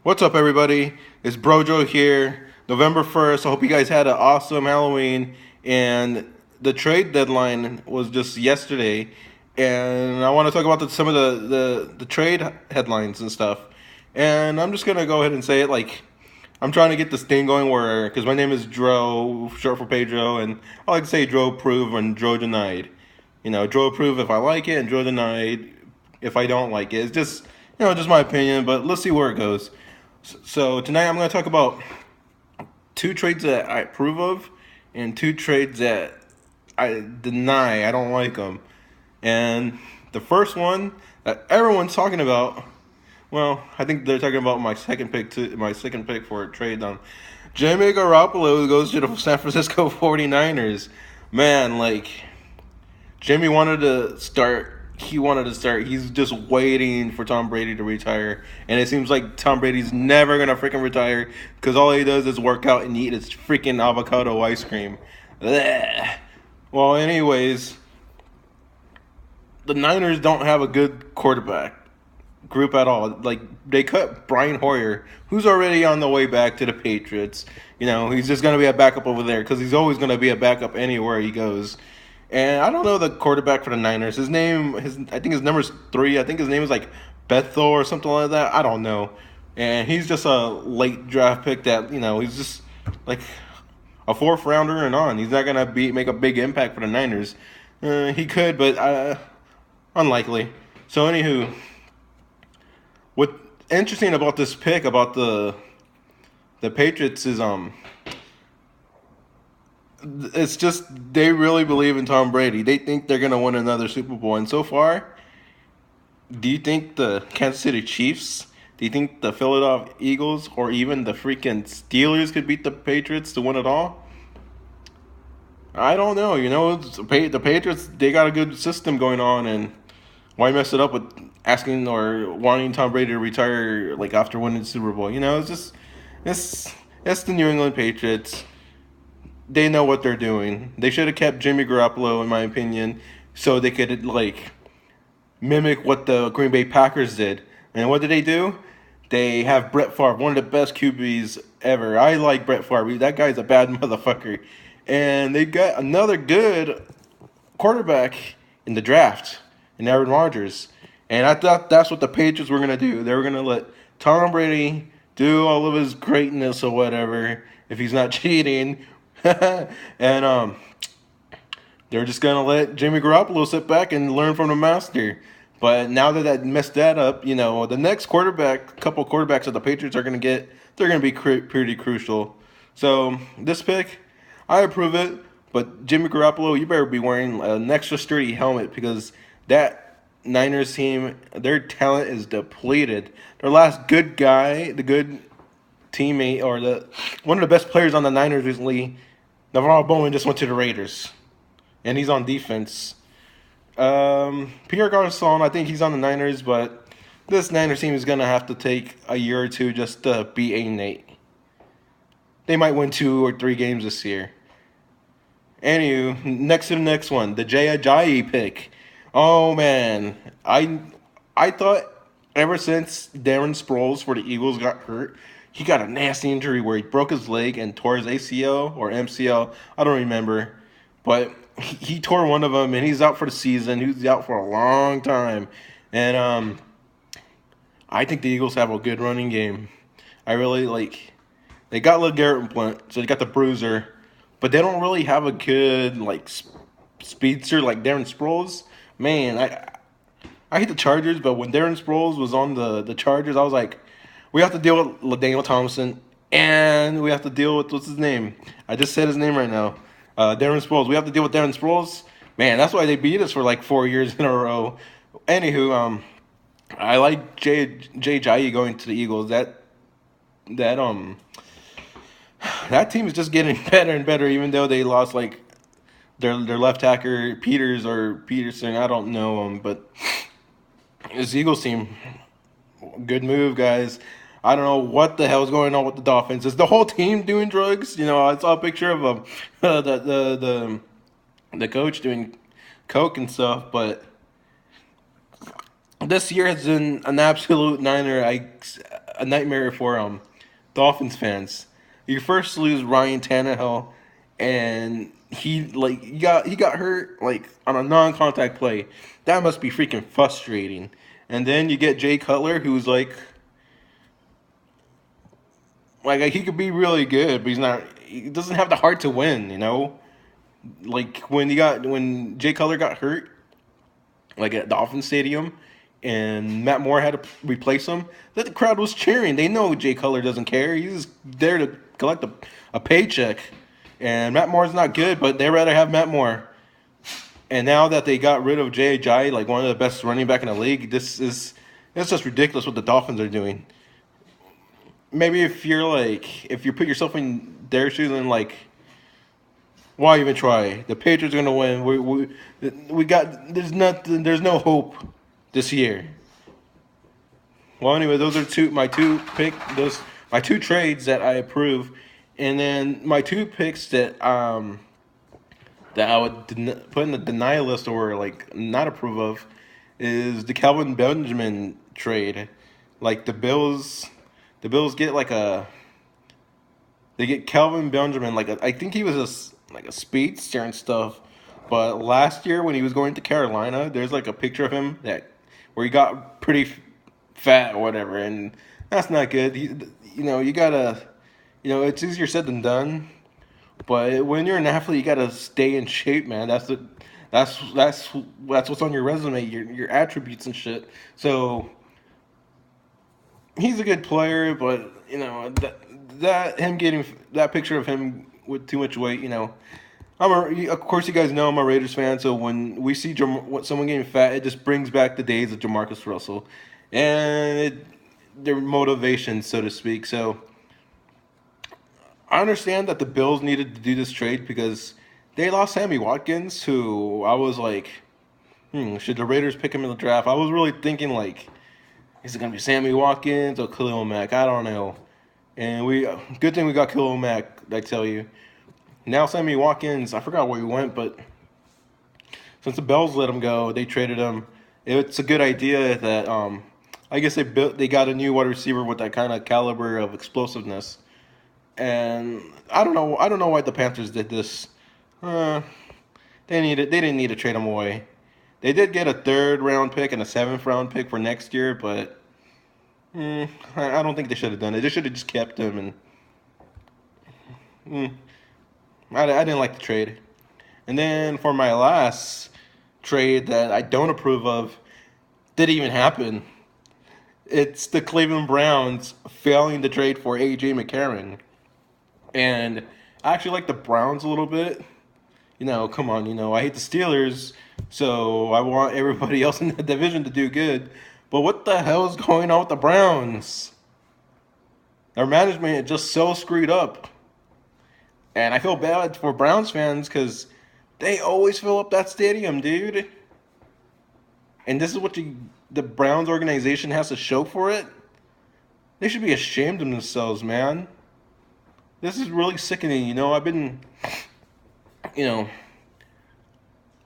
What's up, everybody? It's Brojo here. November 1st. I hope you guys had an awesome Halloween. And the trade deadline was just yesterday. And I want to talk about some of the trade headlines and stuff. And I'm just going to go ahead and say it like I'm trying to get this thing going where, because my name is Dro, short for Pedro, and I like to say Dro approve and Dro denied. Dro approve if I like it, and Dro denied if I don't like it. It's just my opinion, but let's see where it goes. So tonight I'm going to talk about two trades that I approve of and two trades that I deny. I don't like them. And the first one that everyone's talking about, well, I think they're talking about my second pick for a trade on Jimmy Garoppolo, who goes to the San Francisco 49ers. Man, like Jimmy wanted to start. He wanted to start. He's just waiting for Tom Brady to retire, and it seems like Tom Brady's never gonna freaking retire because all he does is work out and eat his freaking avocado ice cream. Blech. Well, anyways, the Niners don't have a good quarterback group at all. Like, they cut Brian Hoyer, who's already on the way back to the Patriots. He's just gonna be a backup over there because he's always gonna be a backup anywhere he goes. And I don't know the quarterback for the Niners. I think his number's 3. I think his name is like Bethel or something like that. I don't know. And he's just a late draft pick that he's just like a fourth rounder and on. He's not gonna make a big impact for the Niners. He could, but unlikely. So anywho, what's interesting about this pick about the Patriots is it's just they really believe in Tom Brady. They think they're gonna win another Super Bowl. And so far, do you think the Kansas City Chiefs, do you think the Philadelphia Eagles, or even the freaking Steelers could beat the Patriots to win it all? I don't know. The Patriots, they got a good system going on, and why mess it up with asking or wanting Tom Brady to retire like after winning the Super Bowl? It's the New England Patriots. They know what they're doing. They should have kept Jimmy Garoppolo, in my opinion, so they could like mimic what the Green Bay Packers did. And what did they do? They have Brett Favre, one of the best QBs ever. I like Brett Favre. That guy's a bad motherfucker. And they got another good quarterback in the draft, in Aaron Rodgers. And I thought that's what the Patriots were gonna do. They were gonna let Tom Brady do all of his greatness or whatever if he's not cheating. And they're just gonna let Jimmy Garoppolo sit back and learn from the master. But now that messed that up, the next couple quarterbacks that the Patriots are gonna get, they're gonna be pretty crucial. So this pick, I approve it. But Jimmy Garoppolo, you better be wearing an extra sturdy helmet because that Niners team, their talent is depleted. Their last good guy, the good teammate, or one of the best players on the Niners recently, Navarro Bowman, just went to the Raiders, and he's on defense. Pierre Garçon, I think he's on the Niners, but this Niners team is gonna have to take a year or two just to be 8-8. They might win 2 or 3 games this year. Anywho, next to the next one, the Ajayi pick. Oh man, I thought ever since Darren Sproles for the Eagles got hurt, he got a nasty injury where he broke his leg and tore his ACL or MCL. I don't remember. But he tore one of them, and he's out for the season. He's out for a long time. And I think the Eagles have a good running game. I really like. They got LeGarrette Blount, so they got the bruiser. But they don't really have a good speedster like Darren Sproles. Man, I hate the Chargers, but when Darren Sproles was on the Chargers, I was like, we have to deal with LaDainian Thompson, and we have to deal with, what's his name? I just said his name right now. Darren Sproles. We have to deal with Darren Sproles. Man, that's why they beat us for like 4 years in a row. Anywho, I like Jay Ajayi going to the Eagles. That team is just getting better and better, even though they lost like their left tackle Peters or Peterson. I don't know him, but this Eagles team, good move, guys. I don't know what the hell is going on with the Dolphins. Is the whole team doing drugs? I saw a picture of the coach doing coke and stuff, but this year has been an absolute niner. a nightmare for Dolphins fans. You first lose Ryan Tannehill, and he got hurt like on a non-contact play. That must be freaking frustrating. And then you get Jay Cutler, who's like he could be really good, but he's not. He doesn't have the heart to win. Like when Jay Cutler got hurt, like at Dolphin Stadium, and Matt Moore had to replace him. That the crowd was cheering. They know Jay Cutler doesn't care. He's there to collect a paycheck. And Matt Moore's not good, but they'd rather have Matt Moore. And now that they got rid of Ajayi, like one of the best running back in the league, it's just ridiculous what the Dolphins are doing. Maybe if you put yourself in their shoes and like, why even try? The Patriots are gonna win. We got there's no hope this year. Well, anyway, those are my two trades that I approve, and then my two picks that I would put in the denial list or like not approve of is the Kelvin Benjamin trade. Like the Bills get they get Kelvin Benjamin I think he was like a speedster and stuff. But last year when he was going to Carolina, there's like a picture of him where he got pretty fat or whatever, and that's not good. You gotta, it's easier said than done. But when you're an athlete, you gotta stay in shape, man. That's what's on your resume, your attributes and shit. So he's a good player, but that him getting that picture of him with too much weight, of course you guys know I'm a Raiders fan, so when we see someone getting fat, it just brings back the days of Jamarcus Russell and their motivation, so to speak. So I understand that the Bills needed to do this trade because they lost Sammy Watkins, who I was like, should the Raiders pick him in the draft? I was really thinking like, is it gonna be Sammy Watkins or Khalil Mack? I don't know. And good thing we got Khalil Mack, I tell you. Now Sammy Watkins, I forgot where he went, but since the Bills let him go, they traded him. It's a good idea that I guess they got a new wide receiver with that kind of caliber of explosiveness. And I don't know why the Panthers did this. They didn't need to trade him away. They did get a 3rd round pick and a 7th round pick for next year, but I don't think they should have done it. They should have just kept him. And I didn't like the trade. And then for my last trade that I don't approve of, didn't even happen. It's the Cleveland Browns failing to trade for A.J. McCarron. And I actually like the Browns a little bit. Come on, I hate the Steelers, so I want everybody else in the division to do good. But what the hell is going on with the Browns? Their management is just so screwed up. And I feel bad for Browns fans because they always fill up that stadium, dude. And this is what the Browns organization has to show for it? They should be ashamed of themselves, man. This is really sickening, I've been,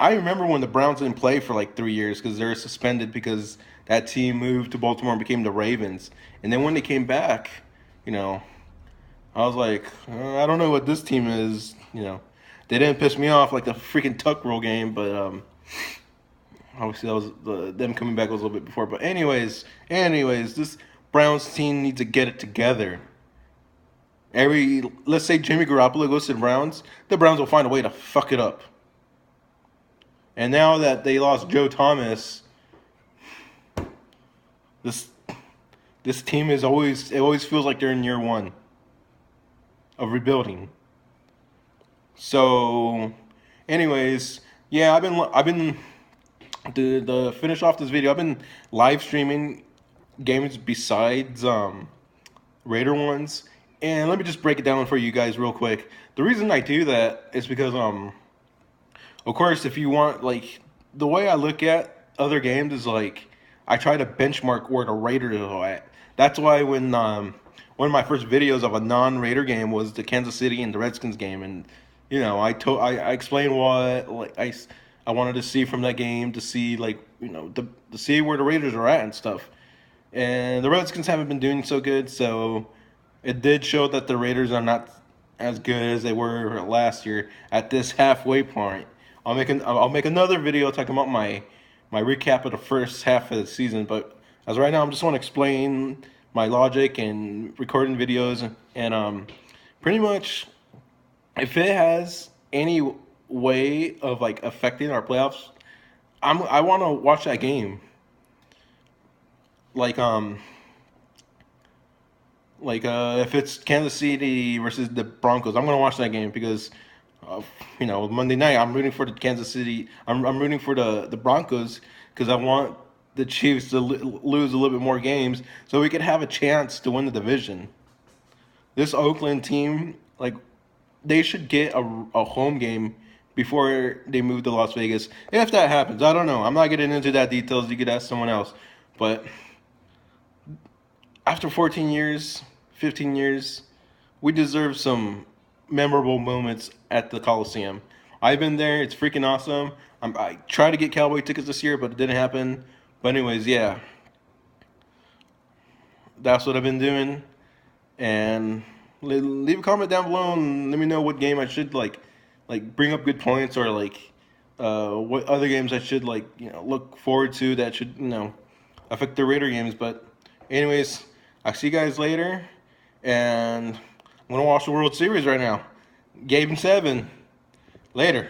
I remember when the Browns didn't play for like 3 years because they were suspended because that team moved to Baltimore and became the Ravens. And then when they came back, I was like, I don't know what this team is, They didn't piss me off like the freaking Tuck Rule game, but obviously that was them coming back was a little bit before. But anyways, this Browns team needs to get it together. Let's say Jimmy Garoppolo goes to the Browns will find a way to fuck it up. And now that they lost Joe Thomas, this team it always feels like they're in year 1 of rebuilding. So, anyways, yeah, I've been to finish off this video. I've been live streaming games besides Raider ones. And let me just break it down for you guys real quick. The reason I do that is because, of course, if you want, like, the way I look at other games is, like, I try to benchmark where the Raiders are at. That's why when one of my first videos of a non-Raider game was the Kansas City and the Redskins game. And, I explained what, like, I wanted to see from that game to see, like, to see where the Raiders are at and stuff. and the Redskins haven't been doing so good. So it did show that the Raiders are not as good as they were last year at this halfway point. I'll make another video talking about my recap of the first half of the season. But as of right now, I'm just want to explain my logic and recording videos and pretty much if it has any way of like affecting our playoffs, I want to watch that game. Like if it's Kansas City versus the Broncos, I'm gonna watch that game because Monday night I'm rooting for the Kansas City. I'm rooting for the Broncos because I want the Chiefs to lose a little bit more games so we could have a chance to win the division. This Oakland team, like, they should get a home game before they move to Las Vegas. If that happens, I don't know. I'm not getting into that details. You could ask someone else. But after 14 years, 15 years, we deserve some memorable moments at the Coliseum. I've been there. It's freaking awesome. I tried to get Cowboy tickets this year, but it didn't happen. But anyways, yeah, that's what I've been doing. And leave a comment down below and let me know what game I should like bring up good points or like what other games I should like look forward to that should affect the Raider games. But anyways, I'll see you guys later, and I'm gonna watch the World Series right now. Game 7. Later.